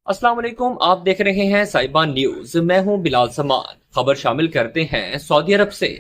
अस्सलाम वालेकुम, आप देख रहे हैं साइबान न्यूज। मैं हूं बिलाल समान। खबर शामिल करते हैं सऊदी अरब से।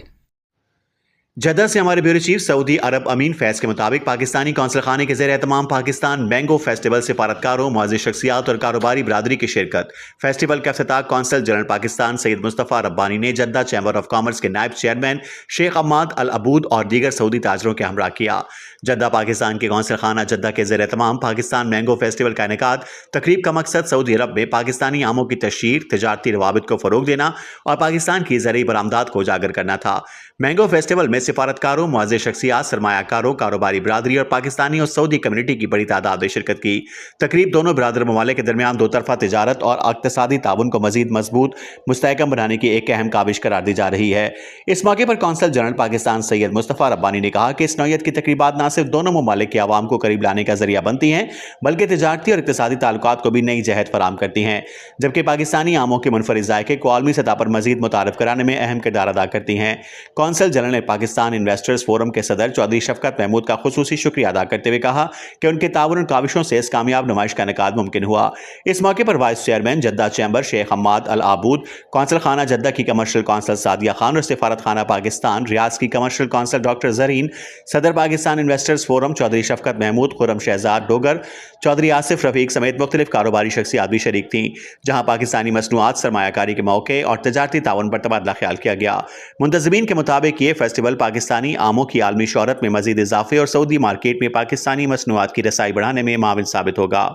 जद्दा से हमारे ब्यूरो चीफ सऊदी अरब अमीन फैज के मुताबिक पाकिस्तानी कौंसल खाने के ज़ेर एहतमाम पाकिस्तान मैंगो फेस्टिवल से फारतकारों, मुअज़्ज़िज़ शख्सियात और कारोबारी बरादरी की शिरकत। फेस्टिवल का इफ्तिताह कौंसल जनरल पाकिस्तान सैयद मुस्तफ़ा रब्बानी ने जद्दा चैम्बर ऑफ कॉमर्स के नायब चेयरमैन शेख हम्माद अल अबूद और दीगर सऊदी ताजरों के हमरा किया। जद्दा पाकिस्तान के कौंसल खाना जद्दा के ज़ेर एहतमाम पाकिस्तान मैंगो फेस्टिवल का इनेकाद तकरीब का मकसद सऊदी अरब में पाकिस्तानी आमों की तशहीर, तिजारती रवाबित को फ़रोग देना और पाकिस्तान की ज़रूरी बरामदात को उजागर करना था। मैंगो फेस्टिवल में सिफारतकारों, मुअज़्ज़िज़ शख्सियात, सरमायाकारों, कारोबारी बरादरी और पाकिस्तानी और सऊदी कम्युनिटी की बड़ी तादाद ने शिरकत की। तकरीब दोनों बरादर ममालिक के दरमियान दो तरफा तिजारत और इक़्तिसादी ताउन को मज़ीद मजबूत मुस्तहकम बनाने की एक अहम काविश करार दी जा रही है। इस मौके पर कौंसल जनरल पाकिस्तान सैयद मुस्तफ़ा रब्बानी ने कहा कि इस नौयत की तकरीबात न सिर्फ दोनों ममालिक के आवाम को करीब लाने का जरिया बनती हैं, बल्कि तिजारती और इक़्तिसादी ताल्लुकात को भी नई जहत फराहम करती हैं, जबकि पाकिस्तानी आमों के मुनफरिद ज़ायके को आलमी सतह पर मज़ीद मुतारफ़ कराने में अहम किरदार अदा करती हैं। कौंसल जनरल ने पाकिस्तान इन्वेस्टर्स फोरम के सदर चौधरी शफकत महमूद का खुसूसी शुक्रिया अदा करते हुए कहा कि उनके ताउन और काविशों से इस कामयाब नुमाइश का इनेकाद मुमकिन हुआ। इस मौके पर वाइस चेयरमैन जद्दा चैम्बर शेख हम्माद अल आबूद, कौंसल खाना जद्दा की कमर्शियल कौंसल सादिया खान और सिफारत खाना पाकिस्तान रियाज की कमर्शियल कौंसल डॉक्टर जरीन, सदर पाकिस्तान इन्वेस्टर्स फोरम चौधरी शफकत महमूद, खुर्रम शहजाद डोगर, चौधरी आसिफ रफीक समेत मुख्तलिफ कारोबारी शख्सियात भी शरीक थीं, जहाँ पाकिस्तानी मसनूआत, सरमायाकारी के मौके और तजारती ताउन पर तबादला ख्याल किया गया। मुंतज़मीन के मुताबिक ये फेस्टिवल पाकिस्तानी आमों की आलमी शोहरत में मजीद इजाफे और सऊदी मार्केट में पाकिस्तानी मसनूआत की रसाई बढ़ाने में माविन साबित होगा।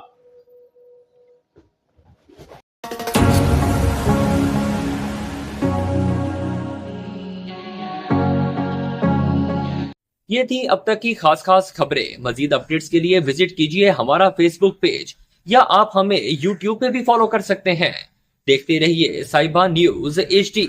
ये थी अब तक की खास खबरें। मजीद अपडेट्स के लिए विजिट कीजिए हमारा फेसबुक पेज या आप हमें यूट्यूब पे भी फॉलो कर सकते हैं। देखते रहिए साइबान न्यूज HD।